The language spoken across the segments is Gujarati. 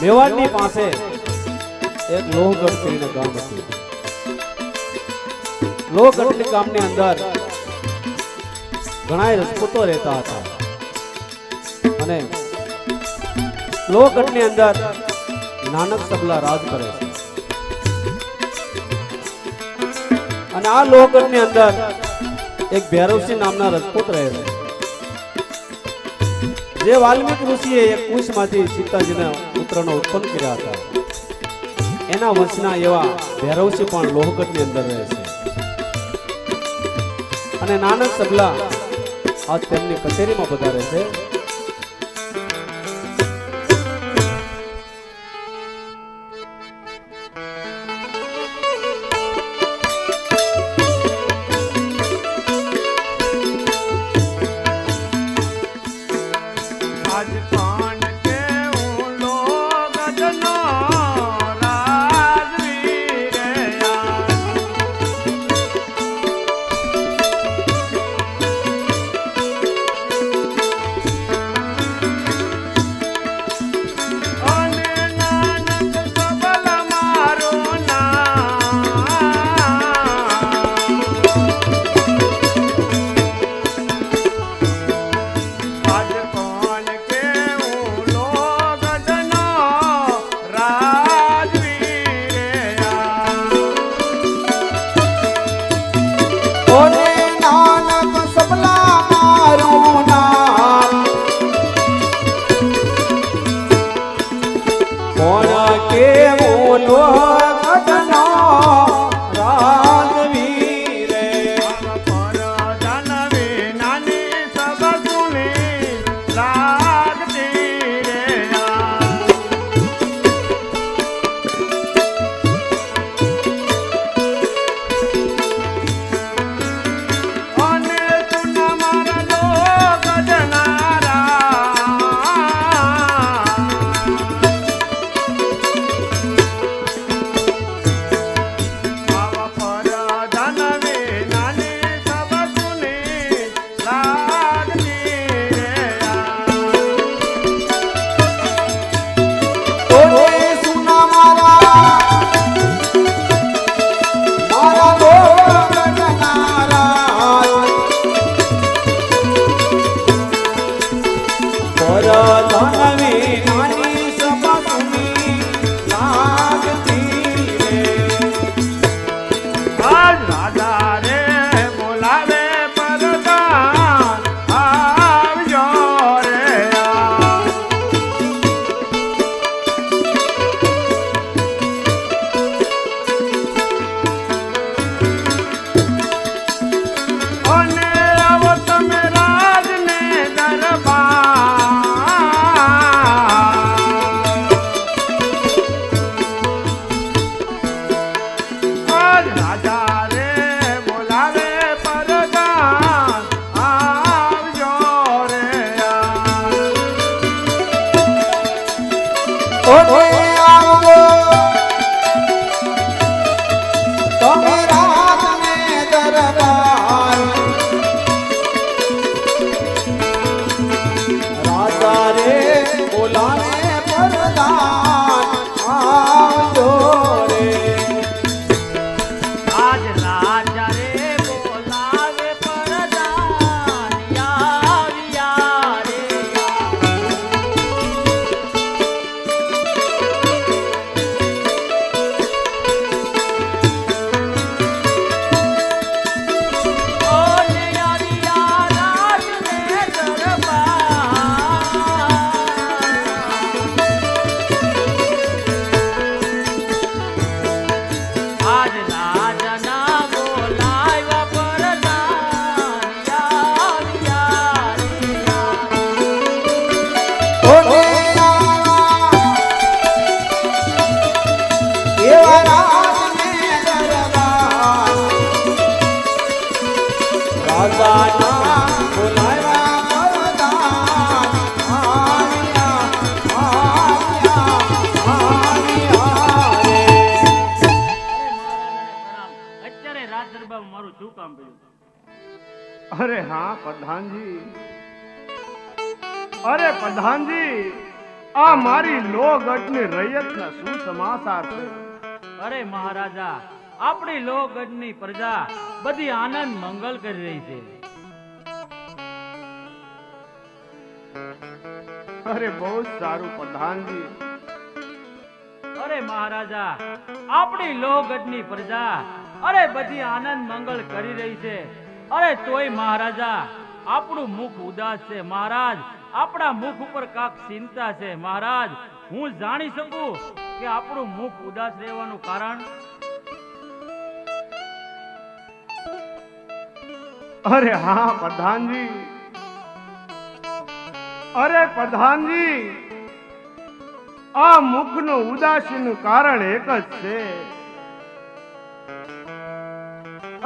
મેવાડની પાસે એક લોહગઢ કરીને ગામ હતું. લોહગઢ ગામની અંદર ઘણા રજપૂતો રહેતા હતા અને લોહગઢની અંદર નાનક સબલા રાજ કરે છે. અને આ લોહગઢની અંદર એક ભૈરવસિંહ નામના રજપૂત રહે છે. જે વાલ્મીક ઋષિએ એક કુશમાંથી સીતાજીના પુત્રનો ઉત્પન્ન કર્યા હતા, એના વંશના એવા ભૈરવસિંહ પણ લોહગઢની અંદર રહે છે. અને નાનક સબલા આજ તેમની કચેરીમાં પધારે છે. अरे हाँ प्रधान जी, अरे प्रधान जी આ મારી લોહગઢની રૈયતના શું સમાચાર છે? અરે મહારાજા, આપણી લોહગઢની પ્રજા બધી આનંદ મંગલ કરી રહી છે. અરે બહુ જ સારું પ્રધાનજી. અરે મહારાજા, આપણી લોહગઢની પ્રજા અરે બધી આનંદ મંગલ કરી રહી છે. અરે તોય મહારાજા આપણું મુખ ઉદાસ છે. મહારાજ, આપણા મુખ ઉપર કાક ચિંતા છે. મહારાજ, હું જાણી શકું કે આપણું મુખ ઉદાસ રહેવાનું કારણ? અરે હા પ્રધાનજી. અરે પ્રધાનજી, આ મુખનું ઉદાસીનું કારણ એક જ છે.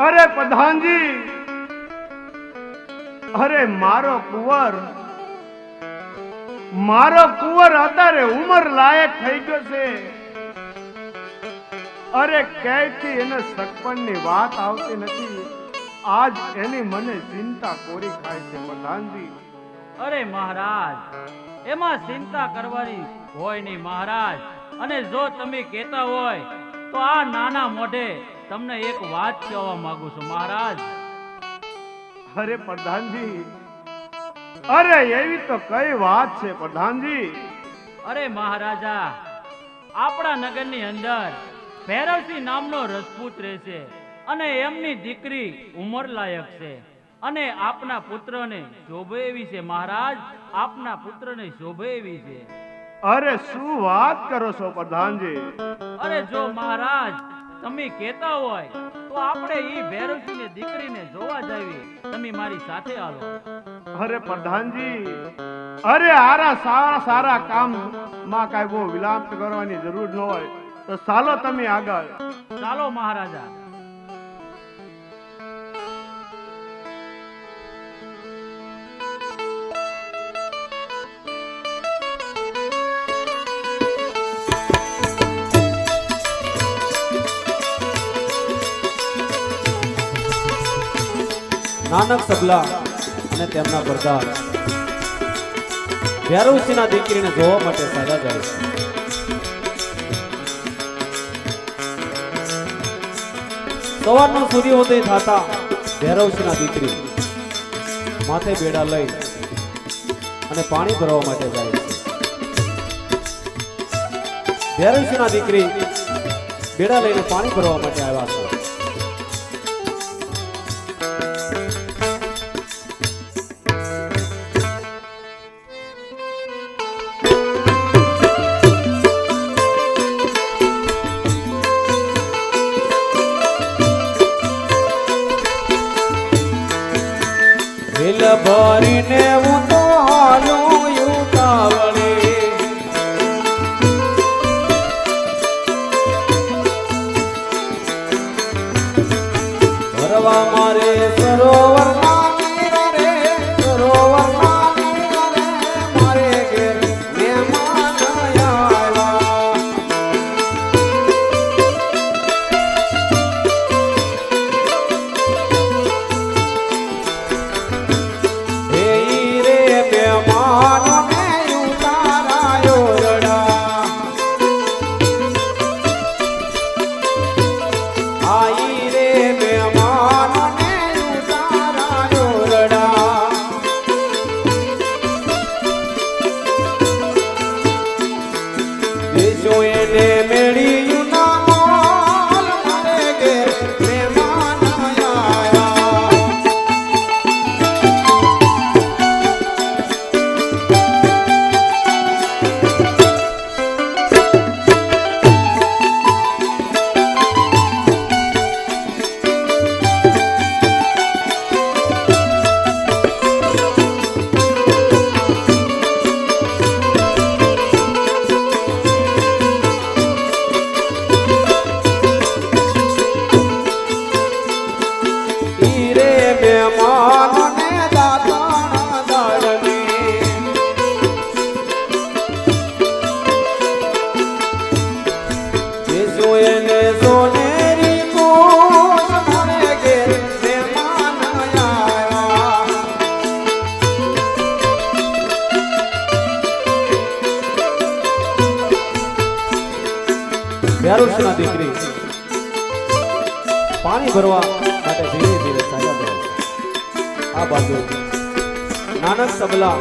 અરે પ્રધાનજી, અરે મારો કુંવર અત્યારે ઉંમર લાયક થઈ ગયો છે. અરે ક્યાંયથી એને સગપણની વાત આવતી નથી. આજ એની મને ચિંતા કોરી ખાય છે પ્રધાનજી. અરે મહારાજ, એમાં ચિંતા કરવાની હોય નહીં મહારાજ. અને જો તમે કહેતા હોય તો આ નાના મોઢે તમને એક વાત કહેવા માંગુ છું મહારાજ. અરે પ્રધાનજી, અરે એવી તો કઈ વાત છે પ્રધાનજી? અરે મહારાજા, આપણા નગરની અંદર ભૈરવસિંહ નામનો રજપૂત રહેશે અને એમની દીકરી ઉંમર લાયક છે અને આપના પુત્રને શોભે એવી છે મહારાજ. આપના પુત્રને શોભે એવી છે. અરે શું વાત કરો છો પ્રધાનજી? અરે જો મહારાજ તમે કહેતા હોય તો આપણે ઈ ભૈરવસિંહની દીકરીને જોવા જાવી. તમે મારી સાથે આવો. અરે પ્રધાનજી, અરે આરા સારા કામ માં કઈ બહુ વિલાપ કરવાની જરૂર ન હોય તો ચાલો તમે આગળ. ચાલો મહારાજા. નાનક સબલા અને તેમના પ્રધાન ભૈરવસિંહના દીકરીને જોવા માટે સાજા જાય છે. સવારનો સૂર્યોદય થતા ભૈરવસિંહના દીકરી માથે બેડા લઈ અને પાણી ભરવા માટે જાય છે. ભૈરવસિંહના દીકરી બેડા લઈને પાણી ભરવા માટે આવ્યા છે. ભરીને હું તો હાલું યુતાવળે ભરવા મારે સરોવર રે સરોવર મારે ઘેર મહેમાન આવ્યા. હે રે મહેમાન ભેરુસિંહના દીકરી પાણી ભરવા માટે ધીરે ધીરે ચાલ્યા જાય છે. આ બાજુ નાનક સબલા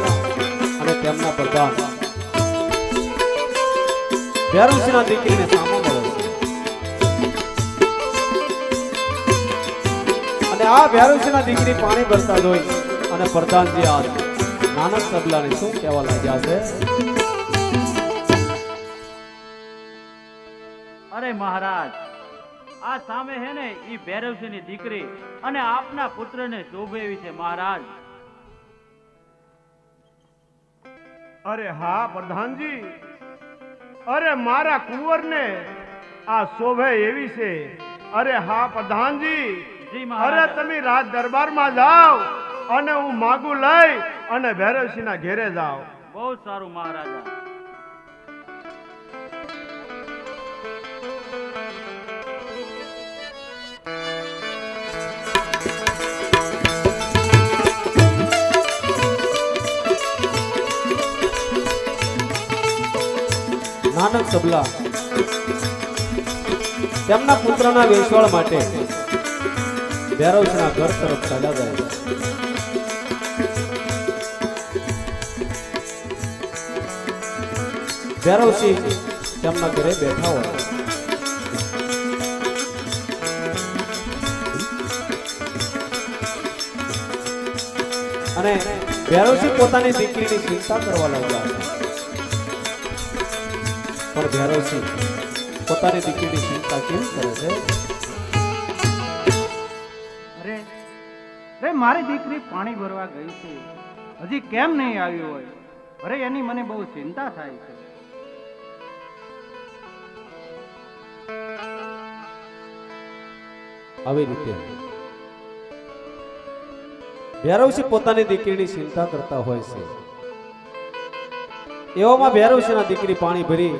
અને તેમના પ્રધાન ભેરુસિંહના દીકરીને સામો મળે છે. અને આ ભેરુસિંહના દીકરી પાણી ભરતા જોઈ અને પ્રધાનજી આ નાનક સબલાને શું કહેવા લાગ્યા છે? અરે મહારાજ, આ સામે હે ને ઈ ભૈરવસિંહની દીકરી અને આપના પુત્રને શોભે એવી છે મહારાજ. અરે હા પ્રધાનજી, અરે મારા કુંવરને આ શોભે એવી છે. અરે હા પ્રધાનજી, જી અરે મહારાજ. તમે રાજ દરબારમાં જાઓ અને હું માગું લઈ અને ભૈરવસિંહના ઘેરે જાઓ. બહુ સારું મહારાજા. નાનક સબલા તેમના પુત્રના વેસવાળ માટે ભૈરવસિંહના ઘર તરફ ચાલ્યા જાય છે. ભૈરવસિંહ તેમના ઘરે બેઠા હોય અને ભૈરવસિંહ પોતાની દીકરીની ચિંતા કરવા લાગ્યા છે. પણ ભૈરવસિંહ પોતાની દીકરીની ચિંતા કેમ કરે છે? અરે અરે મારી દીકરી પાણી ભરવા ગઈ છે, હજી કેમ નહીં આવી હોય? અરે એની મને બહુ ચિંતા થાય છે. આવી રીતે ભૈરવસિંહ પોતાની દીકરીની ચિંતા કરતા હોય છે. એવામાં ભૈરવસિંહના દીકરી પાણી ભરી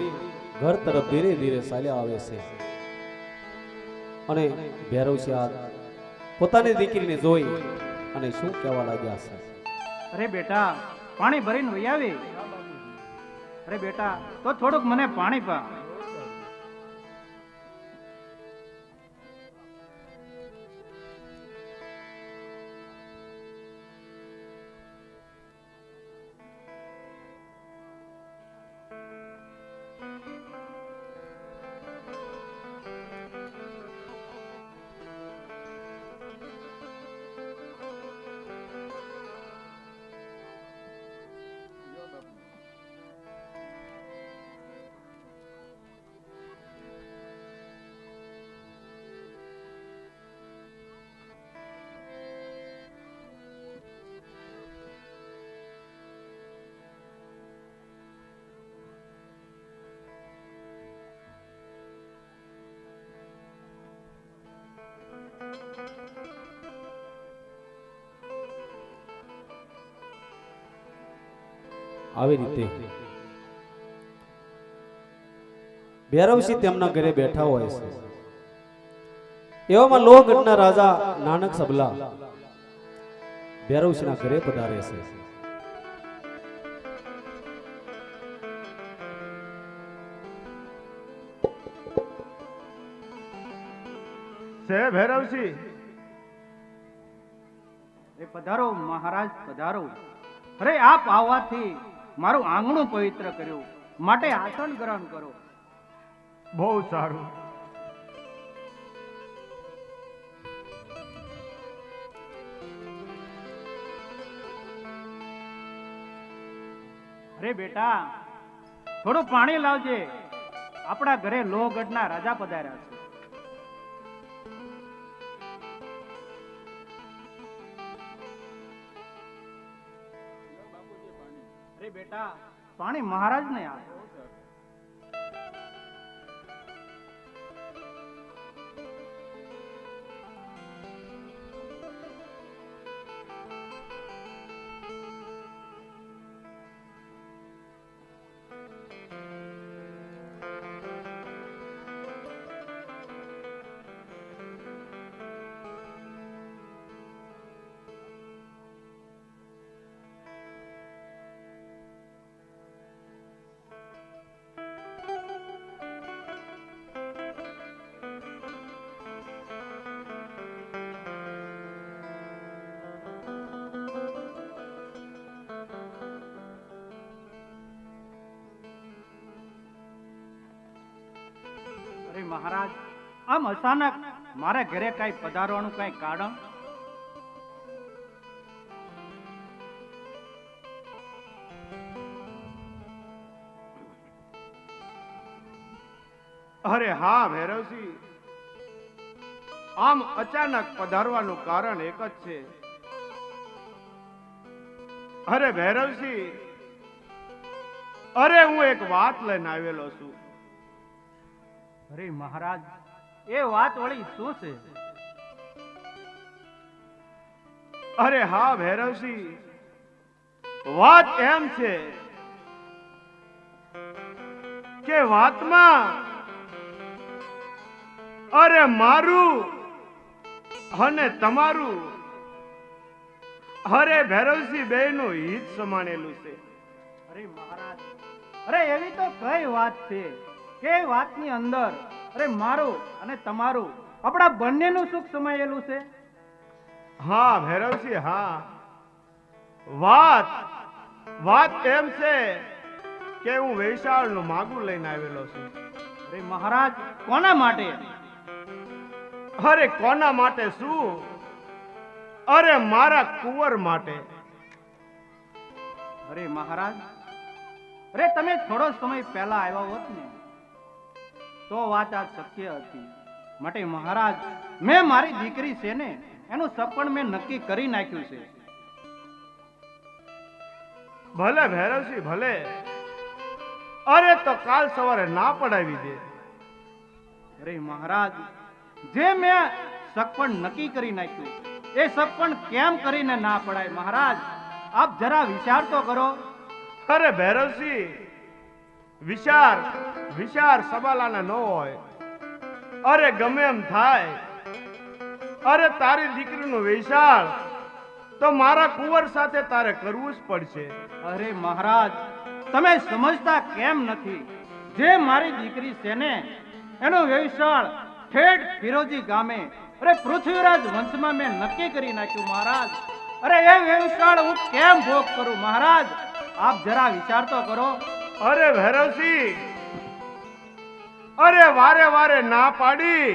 ઘર તરફ ધીરે ધીરે ચાલ્યા આવે છે. અને ભૈરવસિંહ આ પોતાની દીકરીને જોઈ અને શું કહેવા લાગ્યા છે? અરે બેટા, પાણી ભરીને વહી આવી. અરે બેટા, તો થોડુંક મને પાણી પા. આવી રીતે ભૈરવસિંહ તેમના ઘરે બેઠા હોય છે. એવામાં લોહગઢના રાજા નાનક સબલા ભૈરવસિંહના ઘરે પધારે છે. છે ભૈરવસિંહ? એ પધારો મહારાજ, પધારો. અરે આપ આવવાથી મારું આંગણું પવિત્ર કર્યું, માટે આસન ગ્રહણ કરો. બહુ સારું. અરે બેટા, થોડું પાણી લાવજે. આપણા ઘરે લોહગઢના રાજા પધાર્યા છે. અરે બેટા, પાણી મહારાજ ને આ. મહારાજ, આમ અચાનક મારા ઘરે કઈ પધારવાનું કઈ કારણ? અરે હા ભૈરવસિંહ, આમ અચાનક પધારવાનું કારણ એક જ છે. અરે ભૈરવસિંહ, અરે હું એક વાત લઈને આવેલો છું. અરે મહારાજ, એ વાત વળી શું છે? અરે હા ભૈરવસિંહ, વાત એમ છે કે વાતમાં અરે મારું અને તમારું અરે ભૈરવસિંહ બેયનું હિત સમાણેલું છે. અરે મહારાજ, અરે એવી તો કઈ વાત છે કે વાતની અંદર અરે મારું અને તમારું આપણા બંનેનું સુખ સમાયેલું છે? હા ભૈરવસિંહ, હા. વાત એમ છે કે હું વૈશાળનું માગું લઈને આવેલો છું. અરે મહારાજ, કોના માટે? અરે કોના માટે શું? અરે મારા કુંવર માટે. અરે મહારાજ, અરે તમે થોડો સમય પહેલા આવ્યા હોત ને તો વાત આ શક્ય હતી. માટે મહારાજ, મેં મારી દીકરી છે ને એનું સપન મેં નક્કી કરી નાખ્યું છે. ભલે ભૈરવસિંહ, ભલે. અરે તો કાલ સવારે ના પડાવી દે. અરે મહારાજ, જે મેં સપન નક્કી કરી નાખ્યું એ સપન કેમ કરીને ના પડાય? મહારાજ, આપ જરા વિચાર તો કરો. અરે ભૈરવસિંહ, વિચાર સબાલાના ન હોય. અરે ગમે એમ થાય, અરે તારી દીકરીનું વૈશાળ તો મારા કુંવર સાથે તારે કરવું જ પડશે. અરે મહારાજ, તમે સમજતા કેમ નથી? જે મારી દીકરી છે ને એનો વૈશાળ ઠેઠ ફિરોજી ગામે અરે પૃથ્વીરાજ વંશમાં મેં નક્કી કરી નાખ્યું મહારાજ. અરે એ વૈશાળ હું કેમ ભોગ કરું? મહારાજ, આપ જરા વિચાર તો કરો. અરે ભૈરવસિંહ, અરે વારે ના પાડી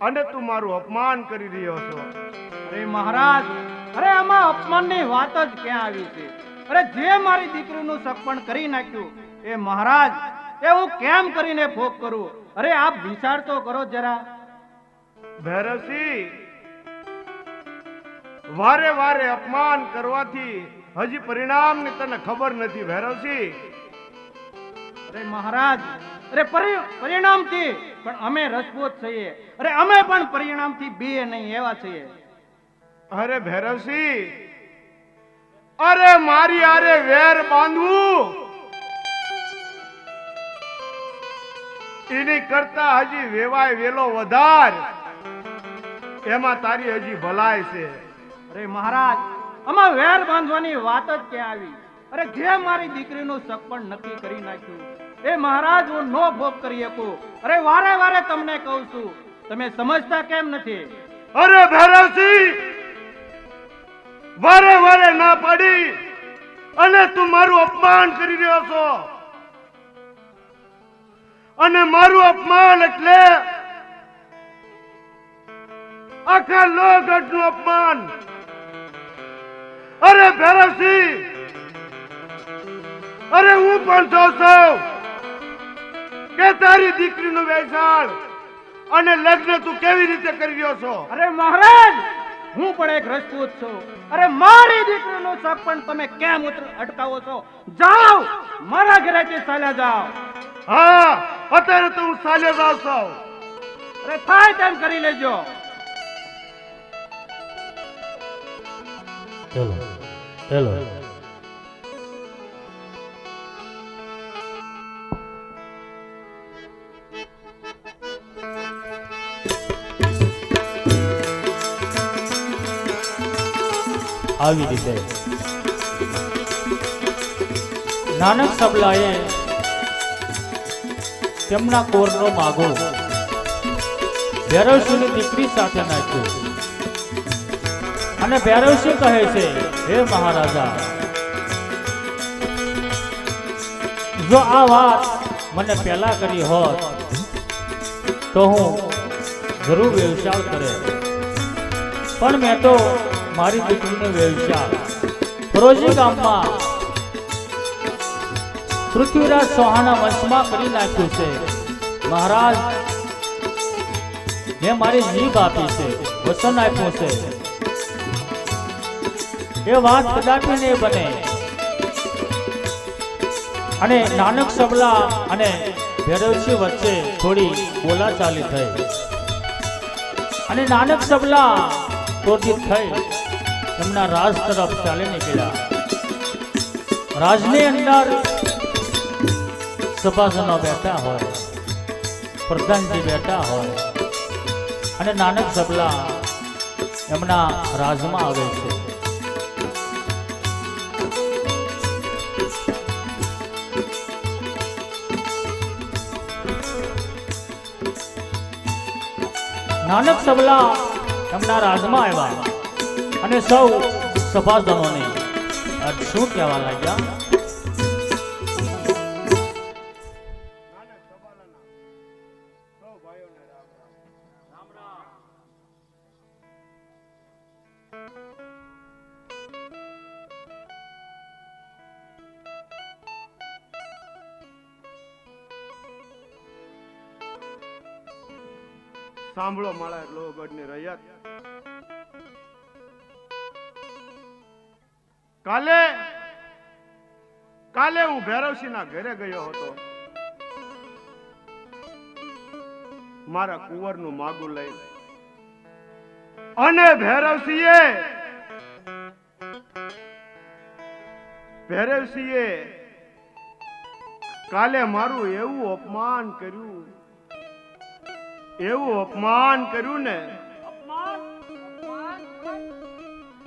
અને તું મારું અપમાન કરી રહ્યો છો. અરે મહારાજ, અરે આમાં અપમાનની વાત જ ક્યાં આવી છે? અરે જે મારી દીકરીનું સપન કરી નાખ્યું એ મહારાજ એ હું કેમ કરીને ભોગ કરું? અરે આપ વિચાર તો કરો જરા. ભૈરવસિંહ, વારે અપમાન કરવાથી હજી પરિણામની તને ખબર નથી ભૈરવસિંહ. અરે મહારાજ, અરે પરિણામથી પણ અમે રજપૂત છીએ. અરે અમે પણ પરિણામથી બીએ નહીં એવા છીએ. અરે ભૈરવસિંહ, અરે મારી આરે વેર બાંધવું એની કરતા હજી વેવાય વેલો વધાર, એમાં તારી હજી ભલાઈ છે. અરે મહારાજ, આમાં વેર બાંધવાની વાત જ ક્યાં આવી? અરે જે મારી દીકરીનું સપન નક્કી કરી નાખ્યું એ મહારાજ હું નો ભોગ કરી શકું. અરે વારે તમને કહું છું, તમે સમજતા કેમ નથી? અરે ભૈરવસિંહ, વારે ના પાડી અને તું મારું અપમાન કરી રહ્યો છો. અને મારું અપમાન એટલે આખા લોકગઢનું અપમાન. અરે ભૈરવસિંહ, અરે હું પણ જોઉં છું કે તારી દીકરીનું વૈશાળ અને લગ્ન તું કેવી રીતે કરી રહ્યો છો. અરે મહારાજ, હું પણ એક રજપૂત છું. અરે મારી દીકરીનું સપન તમે કેમ અટકાવો છો? જાઓ, મારા ઘરેથી ચાલ્યા જાઓ. હા, અત્યારે તો હું ચાલ્યો જાઉં છું. અરે થાય તેમ કરી લેજો. હેલો આવી રીતે નાનક સબલાએ તેમના કોરનો માગો ભૈરવસિંહની દીકરી સાથે નાખ્યો અને ભૈરવસિંહ કહે છે, હે મહારાજા, જો આ વાત મને પહેલા કરી હોત તો હું જરૂર વ્યવસાય કરે, પણ મેં તો મારી દીકરીનો વ્યવસાય ફરોજી ગામમાં પૃથ્વીરાજ ચૌહાણના વંશમાં કરી નાખ્યું છે. મહારાજ, મેં મારી જીભ આપી છે, વચન આપ્યું છે, એ વાત કદાપી નહીં બને. અને નાનક સબલા અને ભૈરવસિંહ વચ્ચે થોડી બોલાચાલી થઈ અને નાનક સબલા ક્રોધિત થઈ એમના રાજ તરફ ચાલી નીકળ્યા. રાજની અંદર સભાસનો બેઠા હોય, પ્રધાનજી બેઠા હોય અને નાનક સબલા એમના રાજમાં આવે છે. નાનક સબલા એમના રાજમાં આવ્યા અને સૌ સભાસદોને શું કહેવા લાગ્યા? સાંભળો મારા લોહગઢની રૈયત, કાલે હું ભૈરવસિંહના ઘરે ગયો હતો મારા કુંવરનું માગું લઈ, અને ભૈરવસિંહે કાલે મારું એવું અપમાન કર્યું ને.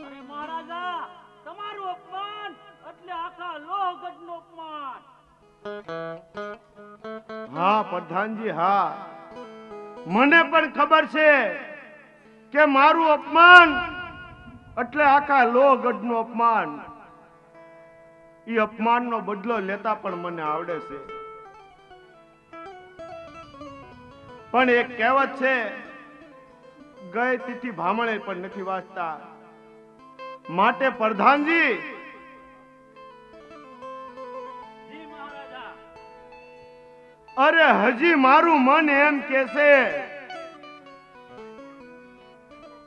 અરે મહારાજા, તમારું અપમાન એટલે આખા લોહગઢનું અપમાન. હા પ્રધાનજી, હા, મને પણ ખબર છે કે મારું અપમાન એટલે આખા લોહગઢનું અપમાન. એ અપમાનનો બદલો લેતા પણ મને આવડે છે. પણ એક કહેવત છે, ગઈ તિથિ ભામણે પણ નથી વાંચતા. માટે પ્રધાનજી, અરે હજી મારું મન એમ કહેશે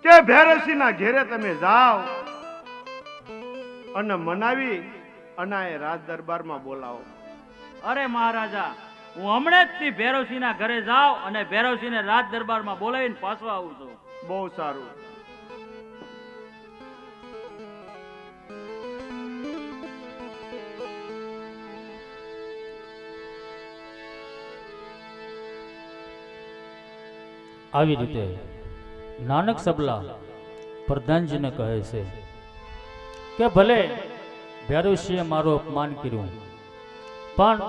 કે ભૈરવસિંહના ઘેરે તમે જાઓ અને મનાવી અને એ રાજ દરબારમાં બોલાવો. અરે મહારાજા, હું હમણાં જ ભૈરવસિંહના ઘરે જાઉં અને ભૈરવસિંહને રાજ દરબારમાં બોલાવીને પાછો આવું છું. બહુ સારું. આવી રીતે નાનક સબલા પ્રધાનજીને કહે છે કે ભલે ભૈરવસિંહે મારું અપમાન કર્યું, પણ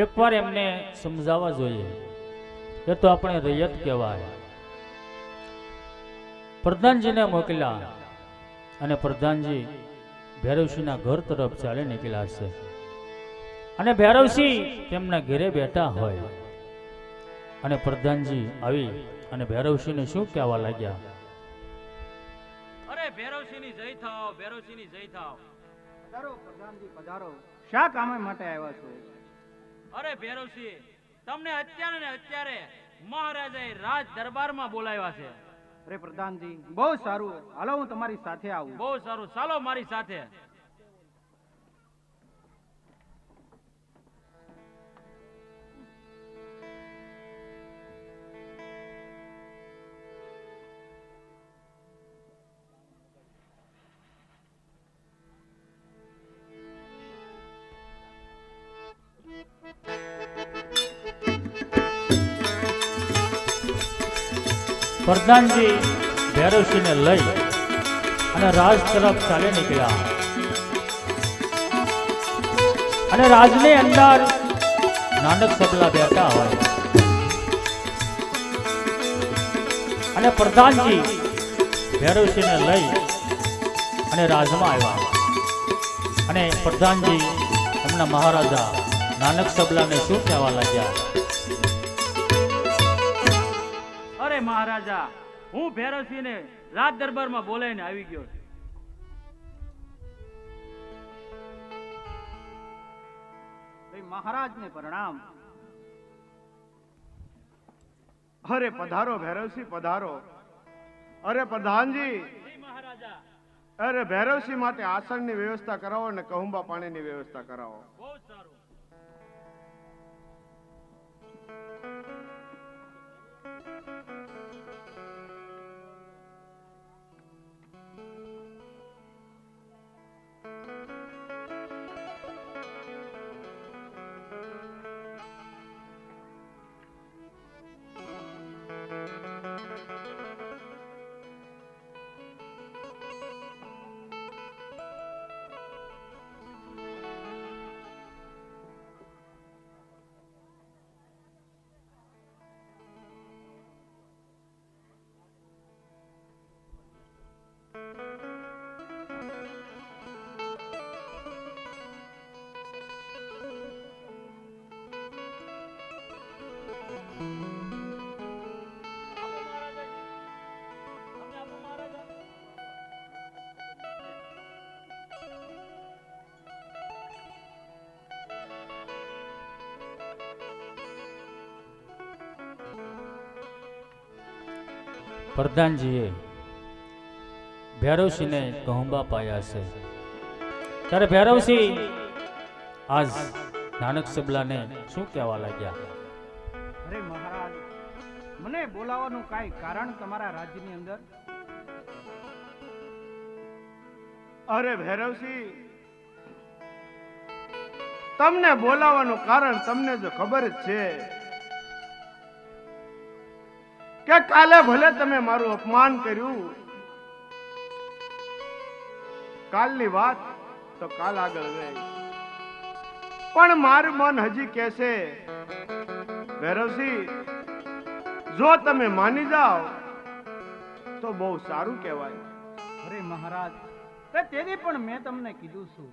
એકવાર એમને સમજાવવા જોઈએ. એ તો આપણે રૈયત કહેવાય. પ્રધાનજીને મોકલ્યા અને પ્રધાનજી ભૈરવસિંહના ઘર તરફ ચાલી નીકળ્યા છે. અને ભૈરવસિંહ તેમના ઘરે બેઠા હોય અને પ્રધાનજી આવી અને ભૈરવસિંહને શું કહેવા લાગ્યા? અરે ભૈરવસિંહની જય થાવ, ભૈરવસિંહની જય થાવ. પધારો પ્રધાનજી, પધારો. શા કામ માટે આવ્યા છો? અરે ભૈરવસિંહ, તમને અત્યારે ને અત્યારે મહારાજાએ રાજ દરબારમાં બોલાવ્યા છે. અરે પ્રધાનજી, બહુ સારું, હાલો હું તમારી સાથે આવું. બહુ સારું, ચાલો મારી સાથે. પ્રધાનજી ભૈરવસિંહને લઈ અને રાજ તરફ ચાલી નીકળ્યા. અને રાજની અંદર નાનક સબલા બેઠા હોય અને પ્રધાનજી ભૈરવસિંહને લઈ અને રાજમાં આવ્યા. અને પ્રધાનજી એમના મહારાજા નાનક સબલાને શું કહેવા લાગ્યા? અરે મહારાજા, હું ભૈરવસિંહને રાજ દરબારમાં બોલાવીને આવી ગયો છું. મહારાજને પ્રણામ. અરે પધારો ભૈરવસિંહ, પધારો. અરે પ્રધાનજી, જી મહારાજા. અરે ભૈરવસિંહ માટે આસનની વ્યવસ્થા કરાવો અને કહુંબા પાણીની વ્યવસ્થા કરાવો. બહુ સારું. પ્રધાનજીએ ભૈરવસિંહને કહુંબા પાયા છે ત્યારે ભૈરવસિંહ આજ નાનક સબલાને શું કહેવા લાગ્યા? અરે મહારાજ, મને બોલાવવાનું કાંઈ કારણ તમારા રાજ્યની અંદર? અરે ભૈરવસિંહ, તમને બોલાવવાનું કારણ તમને જો ખબર જ છે કે કાલે ભલે તમે મારું અપમાન કર્યું, કાલની વાત તો કાલ આગળ રહી, પણ મારું મન હજી કહેશે ભૈરવસિંહ, જો તમે માની જાઓ તો બહુ સારું કહેવાય. અરે મહારાજ, તેથી પણ મેં તમને કીધું છું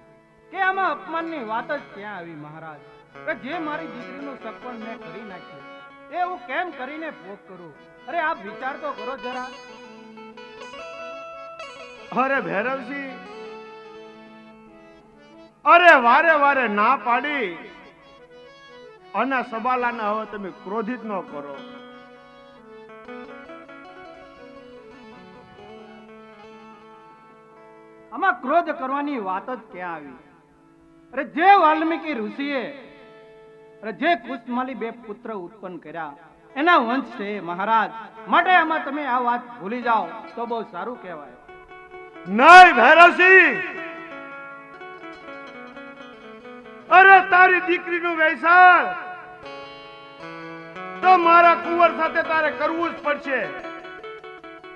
કે આમાં અપમાનની વાત જ ક્યાં આવી મહારાજ? કે જે મારી દીકરીનું સપન મેં કરી નાખ્યું એ હું કેમ કરીને ભોગ કરું? અરે આપ વિચાર તો કરો જરા. અરે ભૈરવસિંહ, અરે વારે વારે ના પાડી અને સબાલાને હવે તમે ક્રોધિત ન કરો. આમાં ક્રોધ કરવાની વાત જ ક્યાં આવી? અરે જે વાલ્મીકી ઋષિએ જે કુશમાલી બે પુત્ર ઉત્પન્ન કર્યા એના વંશ છે મહારાજ, માટે આમાં તમે આ વાત ભૂલી જાઓ તો બહુ સારું કહેવાય. નહીં ભૈરવસિંહ, અરે તારી દીકરીનું વૈસાલ તો મારા કુંવર સાથે તારે કરવું જ પડશે.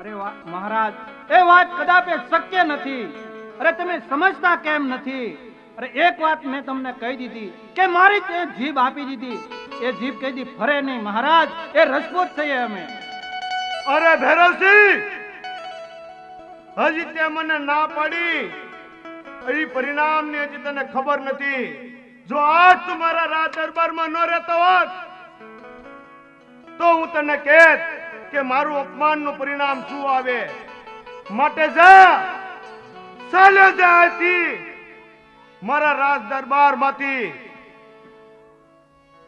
અરે મહારાજ, એ વાત કદાપી શક્ય નથી. અરે તમે સમજતા કેમ નથી? અરે એક વાત મેં તમને કહી દીધી કે મારી તે જીભ આપી દીધી, એ જીભ કહી દી ફરે નહીં મહારાજ, એ રજપૂત છીએ અમે. અરે ભૈરવસિંહ, હજી તે મને ના પાડી એ પરિણામની હજી તને ખબર નથી. જો આજ તું મારા રાજ દરબારમાં ન રહેતો હોત તો હું તને કહેત કે મારું અપમાનનું પરિણામ શું આવે. માટે જા, ચાલ્યો જા અહીંથી મારા રાજ દરબારમાંથી.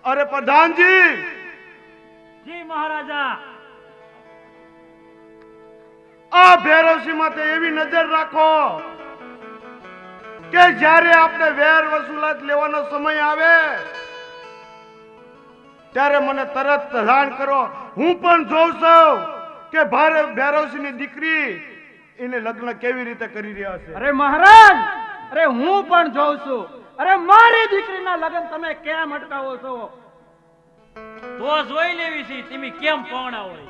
અરે પ્રધાનજી, જી મહારાજા. આ ભૈરવસિંહ માથે એવી નજર રાખો કે જ્યારે આપણે વેર વસૂલાત લેવાનો સમય આવે ત્યારે મને તરત જાણ કરો. હું પણ જોઉં છું કે ભૈરવસિંહની દીકરી એને લગ્ન કેવી રીતે કરી રહ્યા છે. અરે મહારાજ, અરે હું પણ જોઉં છું. અરે મારી દીકરીના લગ્ન તમે કેમ અટકાવો છો? તો જોઈ લેવી છે તમે કેમ પહોણા હોય.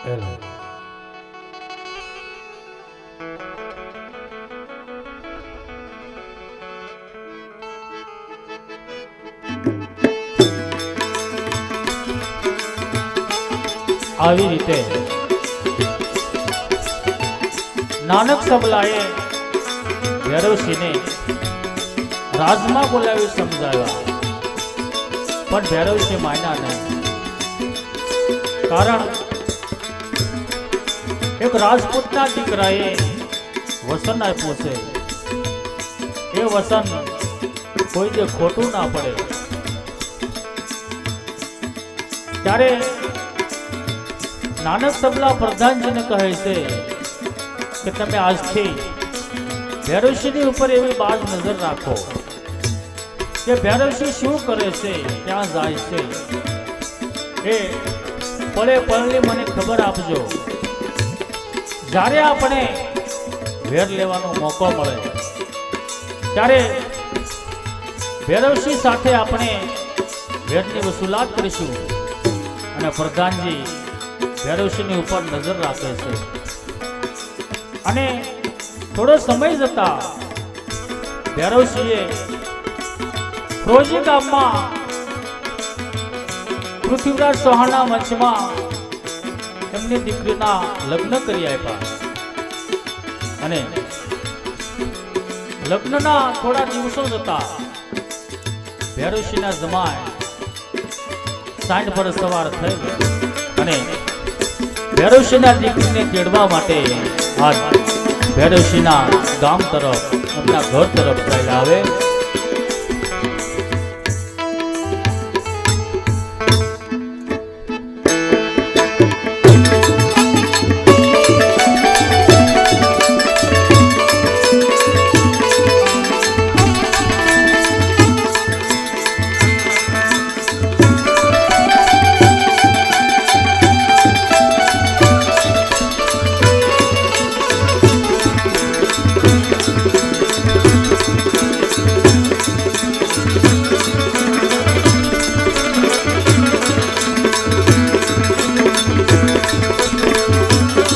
હેલો. આવી રીતે નાનક સબલાએ ભૈરવસિંહને રાજમાં બોલાવી સમજાવ્યા પણ ભૈરવસિંહ માન્યા નહીં. કારણ એક રાજપૂતના દીકરાએ વસન આપ્યું છે. એ વસન કોઈ જે ખોટું ના પડે. ત્યારે નાનક સબલા પ્રધાનજીને કહે છે કે તમે આજથી ભૈરવસિંહની ઉપર એવી બાજ નજર રાખો કે ભૈરવસિંહ શું કરે છે, ક્યાં જાય છે, એ પળે પળની મને ખબર આપજો. જ્યારે આપણે વેર લેવાનો મોકો મળે ત્યારે ભૈરવસિંહ સાથે આપણે વેરની વસૂલાત કરીશું. અને પ્રધાનજી ભૈરવસિંહની ઉપર નજર રાખે છે. અને થોડો સમય જતા ભૈરવસિંહે ફ્રોજી ગામમાં પૃથ્વીરાજ ચૌહાણના વંશમાં તેમની દીકરીના લગ્ન કરી આપ્યા. અને લગ્નના થોડા દિવસો જતા ભૈરવસિંહના જમાય સાંજ પર સવાર થઈ અને ભૈરવસિંહના દીકરીને તેડવા માટે આજ ભૈરવસિંહના ગામ તરફ એમના ઘર તરફ ચાલ્યા આવે.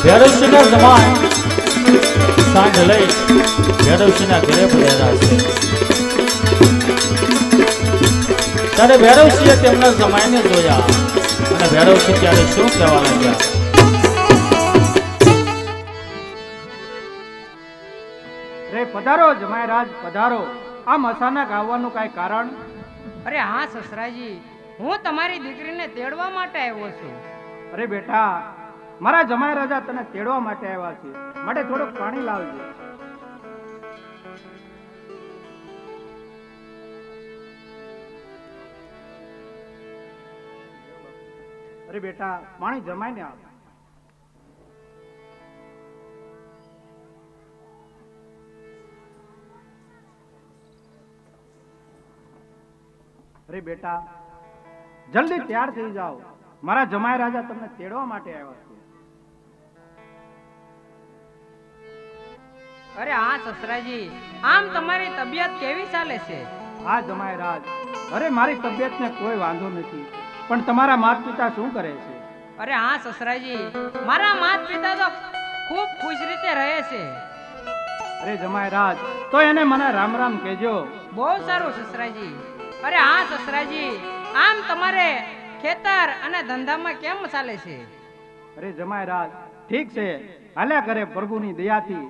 ભૈરવસિંહના જમાય સાંજ લઈ ભૈરવસિંહના ઘરે પડ્યા છે. ત્યારે ભૈરવસિંહે તેમના જમાઈને જોયા અને ભૈરવસિંહ ત્યારે શું કહેવા લાગ્યા. રે પધારો જમાયરાજ પધારો. આમ અચાનક આવવાનું કાંઈ કારણ? અરે હા સસરાજી, હું તમારી દીકરીને તેડવા માટે આવ્યો છું. અરે બેટા, મારા જમાઈ રાજા તને તેડવા માટે આવ્યા છે, માટે થોડુંક પાણી લાવજો. અરે બેટા, પાણી જમાઈને આવ. અરે બેટા, જલ્દી તૈયાર થઈ જાઓ. મારા જમાઈ રાજા તમને તેડવા માટે આવ્યા છે. અરે હા સસરાજી, આમ તમારી તબિયત કેવી ચાલે છે? હા જમાઈ રાજ, અરે મારી તબિયતને કોઈ વાંધો નથી, પણ તમારા માતા પિતા શું કરે છે? અરે હા સસરાજી, મારા માતા પિતા તો ખૂબ ખુશ રીતે રહે છે. અરે જમાઈ રાજ, તો એને મને રામ રામ કહેજો. બહુ સારું સસરાજી. અરે હા સસરાજી, આમ તમારે ખેતર અને ધંધામાં કેમ ચાલે છે? અરે જમાઈ રાજ, ઠીક છે, હાલ્યા કરે પ્રભુની દયાથી.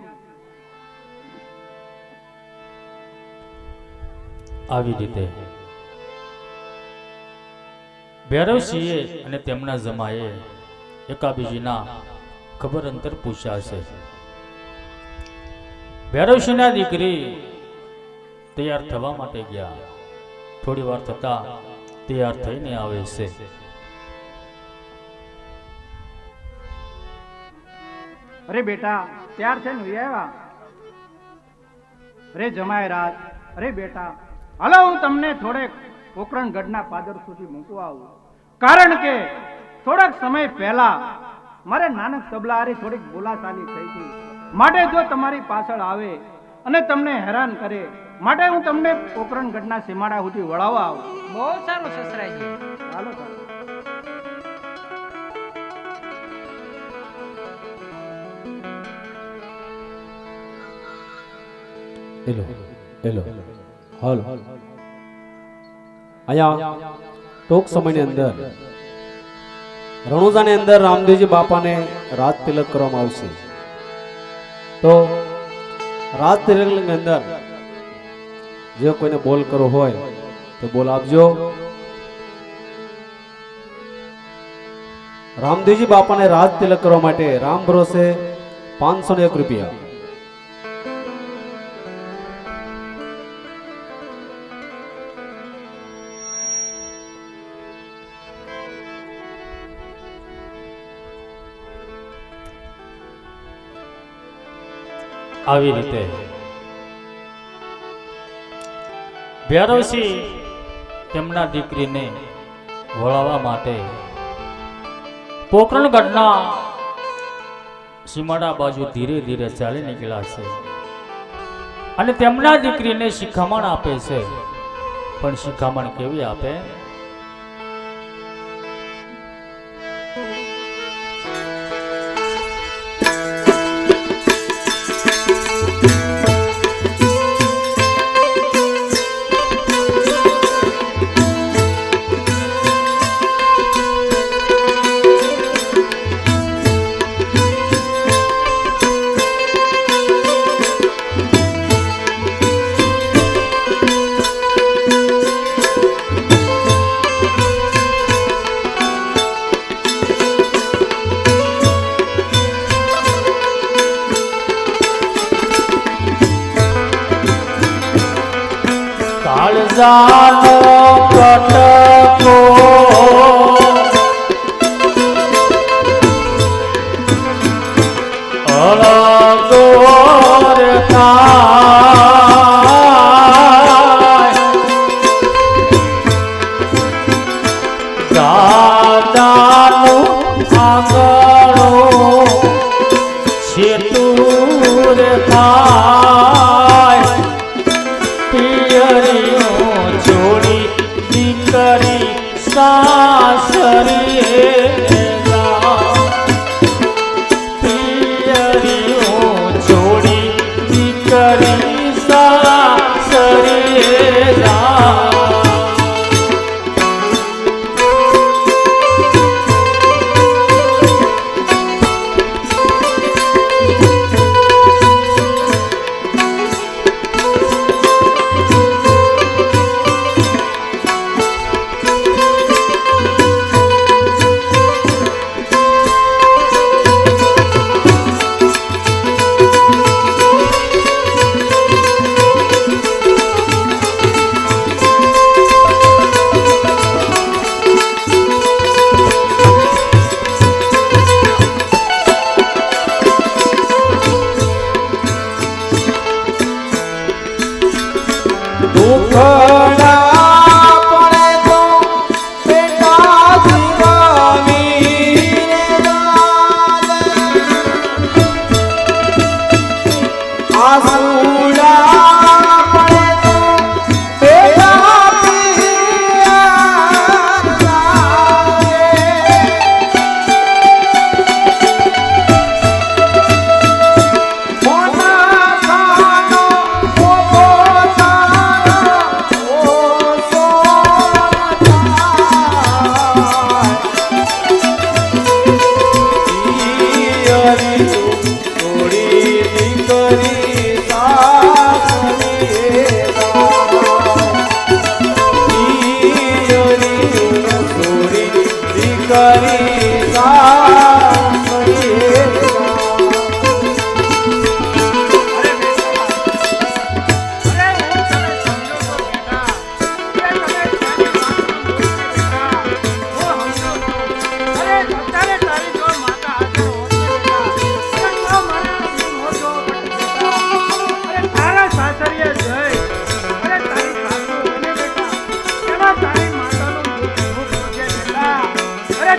આવી રીતે ભૈરવસિંહે અને તેમના જમાએ એકાબીજીના ખબર અંતર પૂછ્યા છે. ભૈરવસિંહના દીકરી તૈયાર થવા માટે ગયા. થોડી વાર થતા તૈયાર થઈને આવે છે. અરે બેટા, તૈયાર થઈને આવ્યા? અરે જમાઈ રાજ, અરે બેટા, હાલો હું તમને થોડેક પોકરણગઢના પાદર સુધી મૂકવા આવું. કારણ કે થોડાક સમય પહેલા મારે નાનક તબલા હારી થોડીક બોલાચાલી થઈ હતી, માટે જો તમારી પાછળ આવે અને તમને હેરાન કરે, માટે હું તમને પોકરણગઢના સીમાડા સુધી વળાવવા આવું. બહુ સારું સસરાજી. ચાલો ચાલો. હેલો હેલો હાલ અહીંયા ટૂંક સમયની અંદર રણુજાની અંદર રામદેવજી બાપાને રાજ તિલક કરવામાં આવશે. તો રાજ તિલકની અંદર જે કોઈને બોલ કરવો હોય તો બોલ આપજો. રામદેવજી બાપાને રાજ તિલક કરવા માટે રામ ભરોસે 501 રૂપિયા. આવી રીતે ભૈરવસિંહ તેમના દીકરીને વળાવવા માટે પોકરણગઢના સીમાડા બાજુ ધીરે ધીરે ચાલી નીકળ્યા છે અને તેમના દીકરીને શિખામણ આપે છે. પણ શિખામણ કેવી આપે? કાળજાનો કટકો અળગોર થાય દાદાનું આંગણું છેટુર થાય પિયરીઓ છોડી દીકરી સાસરીએ જાય. પિયરીઓ છોડી દીકરી સાસરીએ જાય.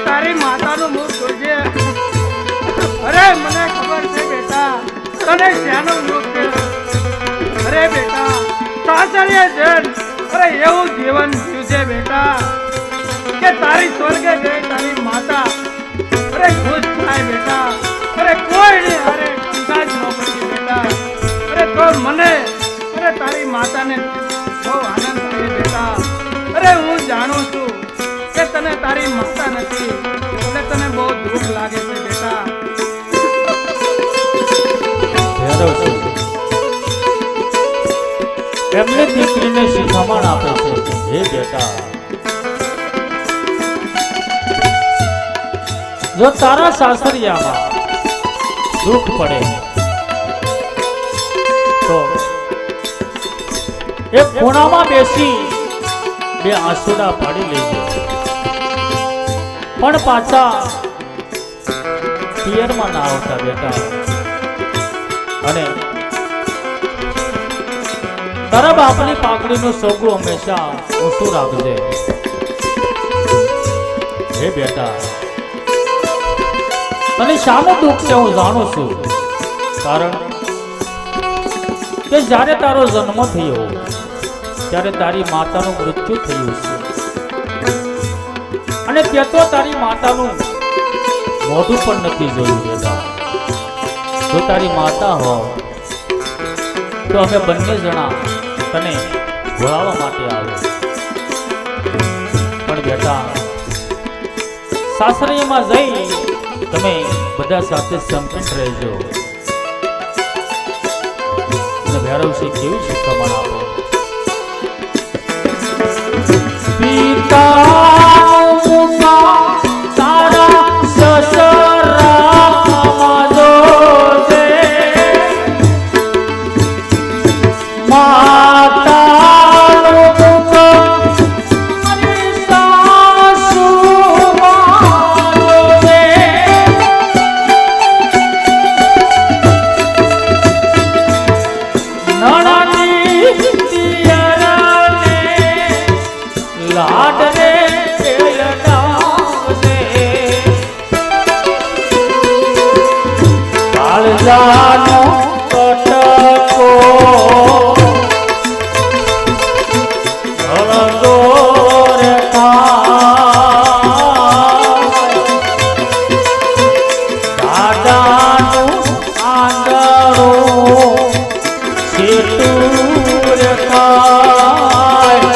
તારી માતાનું મુખ જોજે. અરે મને ખબર છે બેટા તને શ્યાનું મુખ છે. અરે બેટા સાસરીએ જન અરે એવું જીવન જીવજે બેટા કે તારી સ્વર્ગે ગઈ તારી માતા અરે ખુશ થાય બેટા. અરે કોઈની અરે કંકાજ ન પડી બેટા. અરે તો મને અરે તારી માતાને બહુ આનંદ થાય બેટા. અરે હું જાણું છું કે તને તારી માતા નથી એટલે તને બહુ દુઃખ લાગે છે બેટા. એમને દીકરીને શિખામણ આપે છે હે બેટા જો તારા સાસરિયામાં દુઃખ પડે તો એક ખૂણામાં બેસી બે આંસુડા પાડી લેજે, પણ પાછા પિયરમાં ના આવતા બેટા. અને તારા બાપની પાકડીનું સોગું હંમેશા ઊંચું રાખજે હે બેટા. તને શાનું દુઃખ છે હું જાણું છું, કારણ કે જ્યારે તારો જન્મ થયો ત્યારે તારી માતાનું મૃત્યુ થયું છે, અને તે તો તારી માતાનું મોઢું પણ નથી જોયું બેટા. જો તારી માતા હો તો અમે બંને જણા તને ભોળાવવા માટે આવે, પણ બેટા સાસરીમાં જઈ તમે બધા સાથે સંપીન રહેજો. ભૈરવસિંહ કેવી શિખામણ આપો. પિતા તારા સસરામાં જોજે, માતાનું દુઃખ મારી સાસુમાં જોજે. નણંદી પિયરને લાડ રે લડાવજે, કાળજાનો કટકો હળદો રે દાદાનું આંગણું છેટું રે ખાય,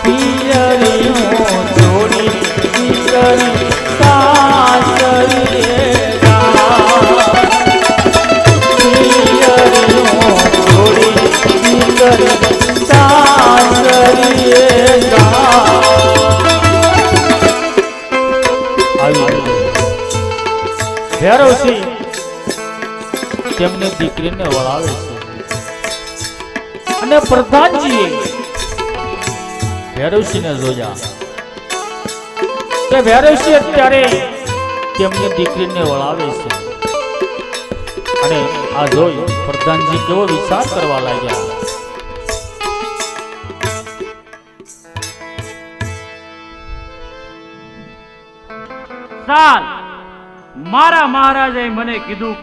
પિયરિયું છોડી દીકરી સાસરીએ જાય, પિયરિયું છોડી દીકરી સાસરીએ જાય. ભૈરવસિંહ તેમની દીકરીને વળાવે છે, અને પ્રધાનજીએ ભૈરવસિંહને જોયા કે ભૈરવસિંહ અત્યારે તેમની દીકરીને વળાવે છે, અને આ જોઈ પ્રધાનજી કેવો વિચાર કરવા લાગ્યા. સાલ મારા મહારાજાએ મને કીધું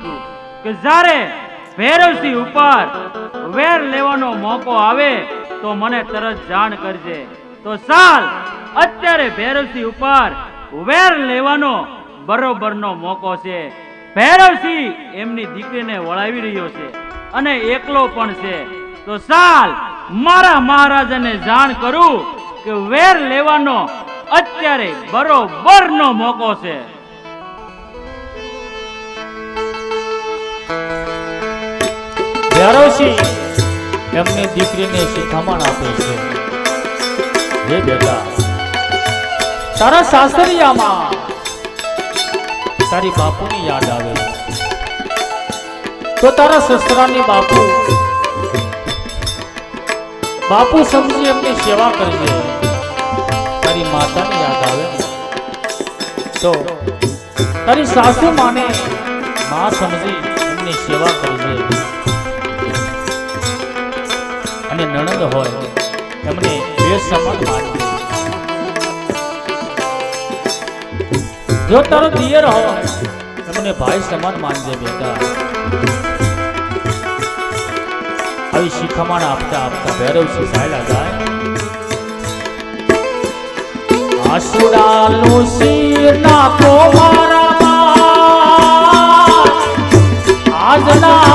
કે જ્યારે ભૈરવસિંહ ઉપર વેર લેવાનો મોકો આવે તો મને તરત જાણ કરજે. તો સાલ અત્યારે ભૈરવસિંહ ઉપર વેર લેવાનો બરોબરનો મોકો છે. ભૈરવસિંહ એમની દીકરીને વળાવી રહ્યો છે અને એકલો પણ છે. તો સાલ મારા મહારાજાને જાણ કરું કે વેર લેવાનો અત્યારે બરોબરનો મોકો છે. ભૈરવસિંહ એમની દીકરીને શિખામણ આપે છે, હે બેટા તારા સાસરિયામાં તારી બાપુની યાદ આવે તો તારા સસરાની બાપુ સમજી એમની સેવા કરજે. તારી માતાની યાદ આવે તો તારી સાસુ માને માં સમજી એમની સેવા કરજે, અને નણંદ હોય એમને બે સમાન માનજે. જો તારો દિયર હોય એમને ભાઈ સમાન માનજે બેટા. આવી શિખામણ આપતા આપતા ભૈરવસિંહ ચાલ્યા જાય. આસુડાનું શિર નાખો મારામાં આજના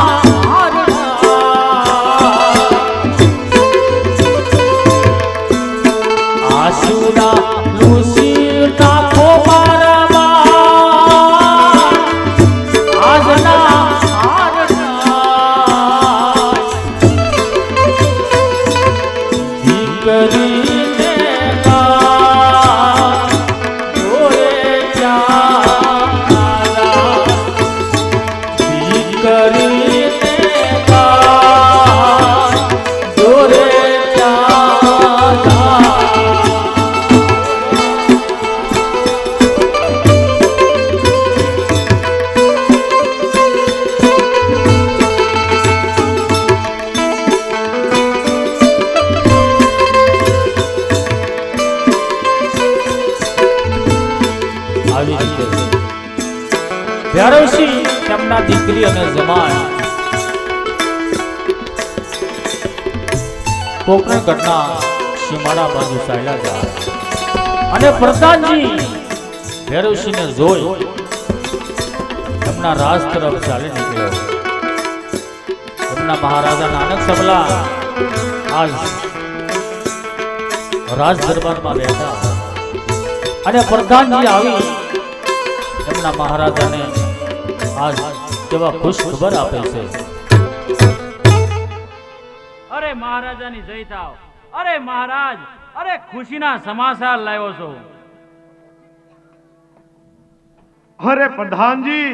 આસુડાનું શિર નાખો મારામાં આજના દીકરીને જોડે જા ભૈરવસિંહ તેમના દીકરી અને જમાઈ પોકરણગઢના સીમાડા બાજુ ચાલ્યા જાય અને પ્રધાનજી ભૈરવસિંહને જોઈ એમના રાજ તરફ ચાલી નીકળ્યો. એમના મહારાજા નાનક સબલા આજ રાજ દરબારમાં બેઠા અને પ્રધાનજી આવી એમના મહારાજાને આજ કેવા ખુશ ખબર આપે છે. અરે મહારાજાની જય થાવ. અરે મહારાજ, અરે ખુશીના સમાચાર લાવ્યો છો. અરે પ્રધાનજી,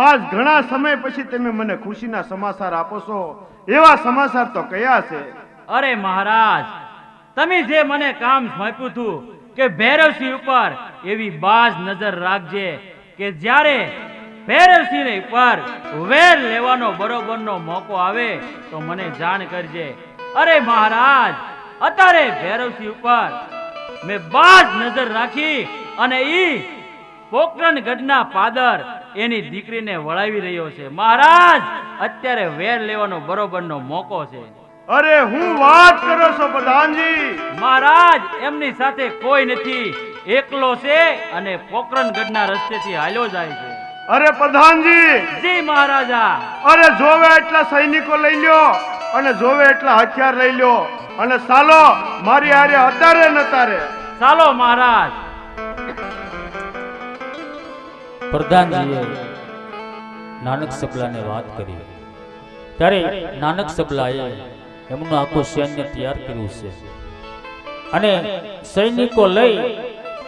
આજ ઘણા સમય પછી તમે મને ખુશીના સમાચાર આપો છો. એવા સમાચાર તો કયા છે? અરે મહારાજ, તમે જે મને કામ સોંપ્યું હતું કે ભૈરવસિંહ ઉપર એવી બાજ નજર રાખજે કે જ્યારે ભૈરવસિંહ ઉપર વેર લેવાનો બરોબરનો મોકો આવે તો મને જાણ કરજે. અરે મહારાજ, અત્યારે ભૈરવસિંહ ઉપર મેં બાજ નજર રાખી અને ઈ પોકરણગઢના પાદર એની દીકરીને વળાવી રહ્યો છે. મહારાજ, અત્યારે વેર લેવાનો બરોબરનો મોકો છે. અરે હું વાત કરો છો પ્રધાનજી? મહારાજ, એમની સાથે કોઈ નથી, એકલો છે અને પોકરણગઢના રસ્તેથી હાલ્યો જાય છે. અરે પ્રધાનજી, જી મહારાજા. અરે જોવે એટલા સૈનિકો લઈ લ્યો અને જોવે એટલા હથિયાર લઈ લ્યો અને ચાલો મારી હારે અતારે નતારે. ચાલો મહારાજ. પ્રધાનજીએ નાનક સબલાને વાત કરી ત્યારે નાનક સબલાએ એમનું આખું સૈન્ય તૈયાર કર્યું છે અને સૈનિકો લઈ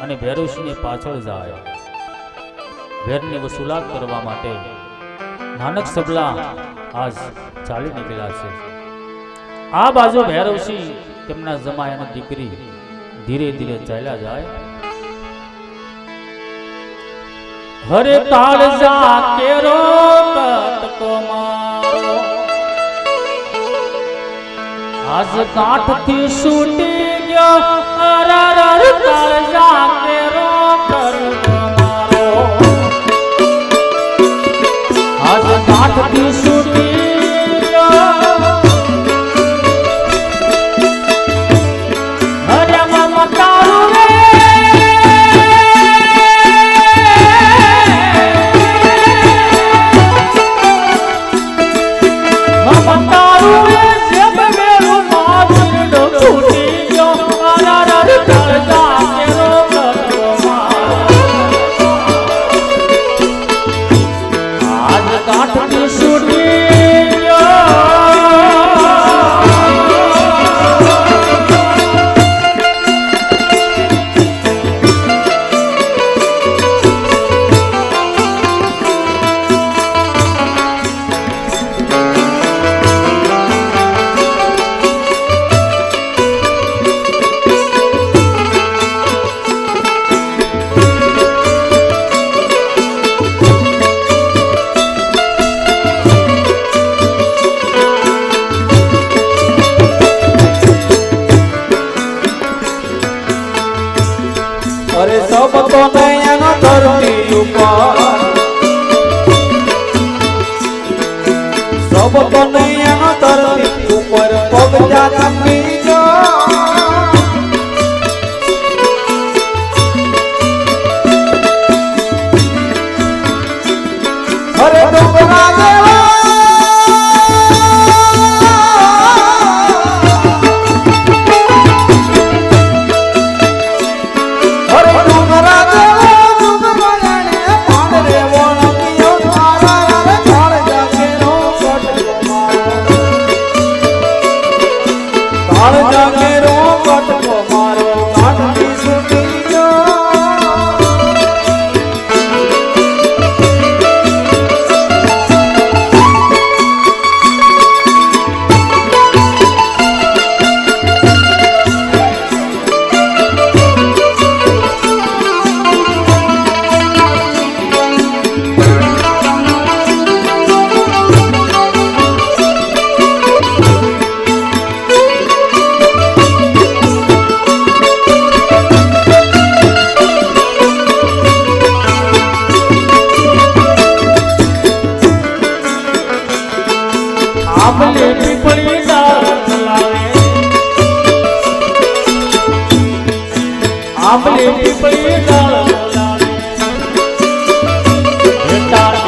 અને ભૈરવસિંહની પાછળ જાય. વેરની વસૂલાત કરવા માટે નાનક સબલા આજ ચાલી નીકળ્યા છે. આ બાજુ ભૈરવસિંહ તેમના જમાઈ અને દીકરી ધીરે ધીરે ચાલ્યા જાય. હરે કાળજા કેરો કટકો મારો આજ કાઠથી છૂટી ગયો. અરર કાળજા કેરો કટકો મારો આજ કાઠથી છૂટી ગયો. હરે મમતારું રે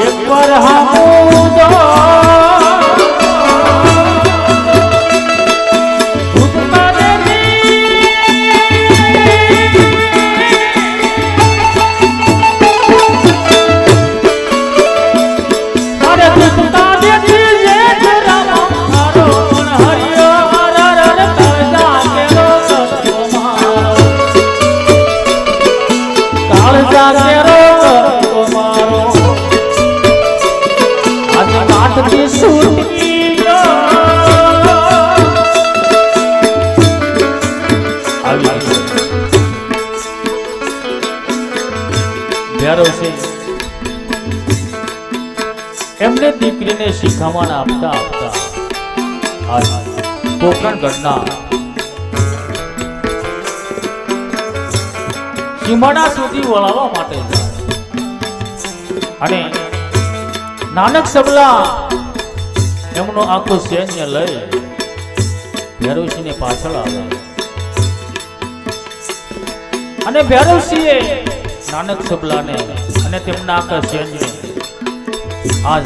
એક વાર હામું જો ભૂતકા દેવી અરે ભૂતકા દેવી જેઠ રામા મારો મન હરિયો હરર કાળજા કેરો કરતો મારો કાળજા કેરો કરતો મારો આજ કાઠથી સૂટી ભૈરવસિંહ એમને દીકરીને શિખામણ આપતા આપતા આજ પોકરણગઢના સીમાડા સુધી વળાવવા માટે જાય અને નાનક સબલા એમનું આખું સૈન્ય લઈ ભૈરવસિંહને પાછળ આવે અને ભૈરવસિંહે નાનક સબલાને અને તેમના આખા સૈન્યને આજ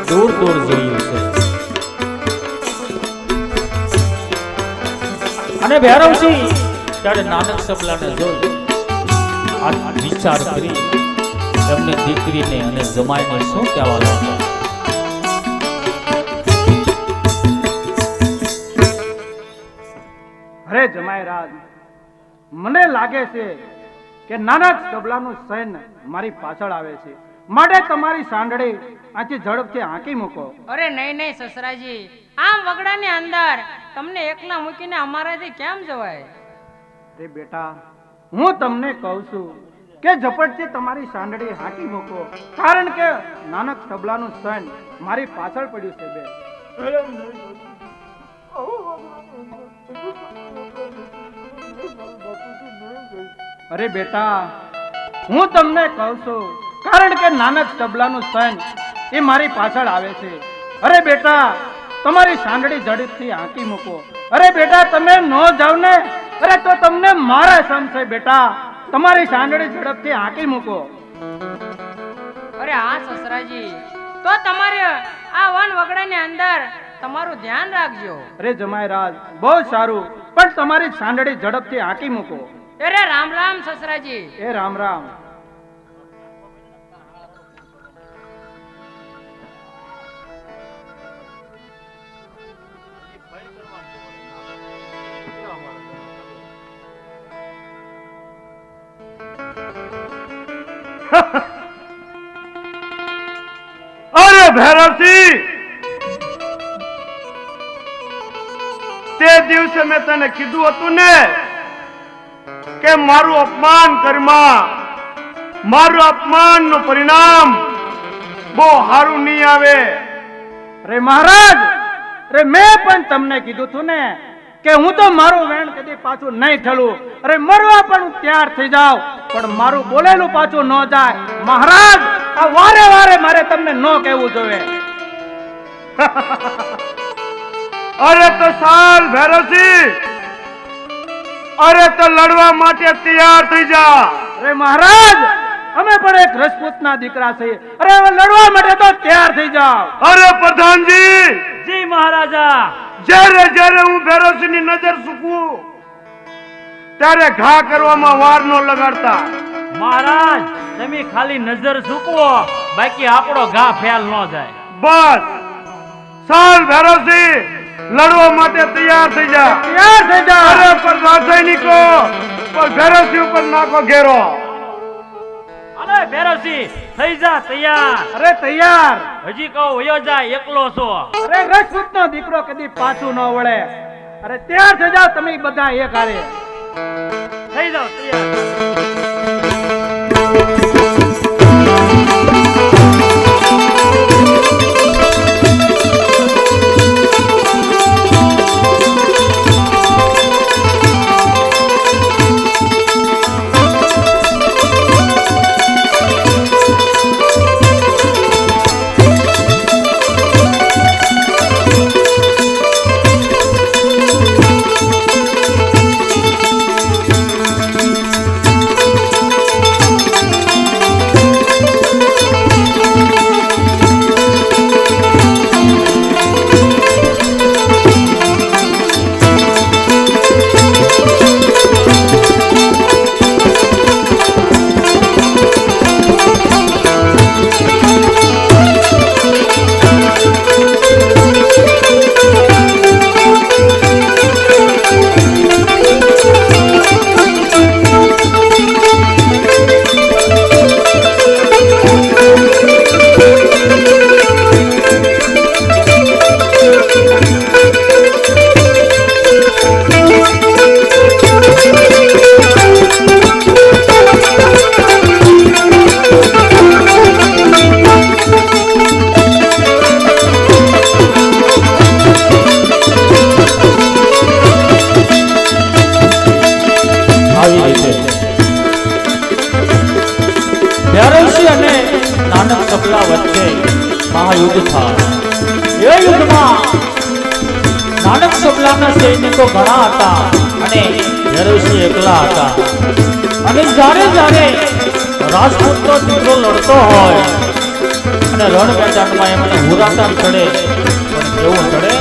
દૂર દૂર જોયું છે અને ભૈરવસિંહ ત્યારે નાનક સબલાને જોઈ આ વિચાર કરી એમની દીકરીને અને જમાઈને શું કહેવા લાગ્યા અરે જમાઈરાજ, મને લાગે છે કે નાનક સબલાનું સૈન્ય મારી પાછળ આવે છે, માટે તમારી સાંડળી આથી ઝડપથી હાંકી મૂકો. અરે નહીં નહીં સસરાજી, આમ વગડાની અંદર તમને એકલા મૂકીને અમારાથી કેમ જવાય? અરે બેટા, હું તમને કહું છું કે ઝપટથી તમારી સાંડળી હાંકી મૂકો, કારણ કે નાનક સબલાનું સૈન્ય મારી પાછળ પડ્યું છે. બે અરે બેટા, હું તમને કહું છું કારણ કે નાનક સબલાનું સૈન્ય એ મારી પાછળ આવે છે. અરે બેટા, તમારી સાંડળી ઝડપથી હાંકી મૂકો. અરે બેટા, તમે ન જાવ ને, અરે તો તમને મારા સમશે. બેટા, તમારી સાંડળી ઝડપથી હાંકી મૂકો. અરે હા સસરાજી, તો તમારે આ વન વગડાની અંદર તમારું ધ્યાન રાખજો. અરે જમાઈરાજ, બહુ સારું, પણ તમારી સાંડળી ઝડપથી હાંકી મૂકો. અરે રામ રામ સસરાજી. એ રામ રામ. અરે ભૈરવસિંહ, તે દિવસે મેં તને કીધું હતું ને કે મારું અપમાન કરમાં, મારું અપમાન નું પરિણામ બહુ સારું નહીં આવે. અરે મહારાજ, અરે મેં પણ તમને કીધું હતું ને કે હું તો મારું વેણ કદી પાછું નહીં ઠલું. અરે મરવા પણ હું તૈયાર થઈ જાઉં, પણ મારું બોલેલું પાછું ન જાય. મહારાજ, આ વારે વારે મારે તમને ન કહેવું જોઈએ. અરે તો સાલ ભૈરવસિંહ, અરે તો લડવા માટે તૈયાર થઈ જા. અરે મહારાજ, અમે પણ એક રજપૂતના દીકરા છીએ. અરે હવે લડવા માટે તો તૈયાર થઈ જાઓ. અરે પ્રધાનજી, જી મહારાજા. જ્યારે જ્યારે હું ભૈરવસિંહની નજર ચૂકવું ત્યારે ઘા કરવામાં વાર ન લગાડતા. મહારાજ, તમે ખાલી નજર ચૂકવો, બાકી આપણો ઘા ફેલ ન જાય. બસ સાલ ભૈરવસિંહ, લડવા માટે તૈયાર થઈ જા. તૈયાર થઈ જાઓ. અરે પર રાસાયણિકો પર ભૈરવસિંહ ઉપર નાખો ઘેરો. અરે ભૈરવસિંહ, થઈ જા તૈયાર. અરે તૈયાર. હજી કહું વયો જા, એકલો છો. અરે રજપૂતનો દીકરો કદી પાછું ન વળે. અરે તૈયાર થઈ જાઓ તમે બધા એક હારે. થઈ જાઓ તૈયાર. નાનક સબલા વચ્ચે મહાયુદ્ધ થાય. એ યુદ્ધમાં નાનક સબલાના સૈનિકો ઘણા હતા અને ભૈરવસિંહ એકલા હતા. અને જ્યારે રાજપૂતનો દીકરો લડતો હોય અને રણ મેદાનમાં એમને હુરાતા ચડે, પણ કેવું ચડે?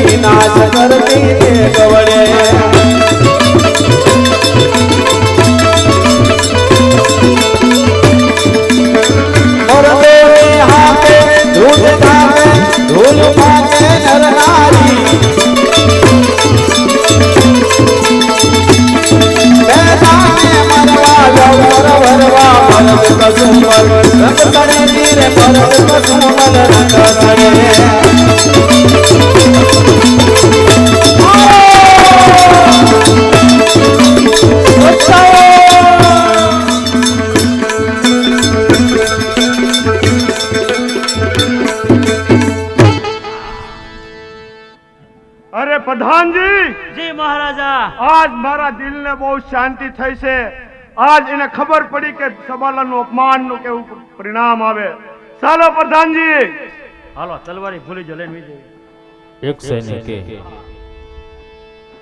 વિનાશ કરતી તે ગવડે હાથે ધૂળ ખાવે ધૂળ ખાવે નરનારી મરવા ભરવા મરદ કસુમલ રંગ કરે ધીરે મરદ કસુમલ રંગ કરે અરે પ્રધાનજી, જી મહારાજા. આજ મારા દિલને બહુ શાંતિ થઈ છે. આજ એને ખબર પડી કે સબાલાનું અપમાનનું કેવું પરિણામ આવે. ચાલો પ્રધાનજી. હાલો તલવારી ભૂલી જો લઈને જઈએ. એક સૈનિકે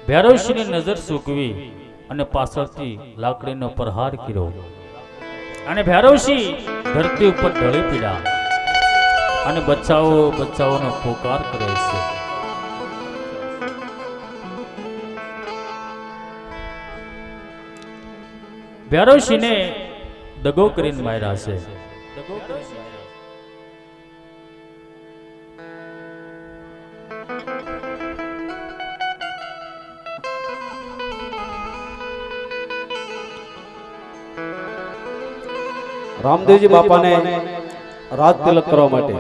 ભૈરવસિંહની નજર સૂકવી અને પાછળથી લાકડીનો પ્રહાર કર્યો અને ભૈરવસિંહ ધરતી ઉપર ઢળી પીડા અને બચાવો બચાવોનો પોકાર કરે છે. ભૈરવસિંહને દગો કરીને માર્યા છે. રામદેવજી બાપાને રાજ તિલક કરવા માટે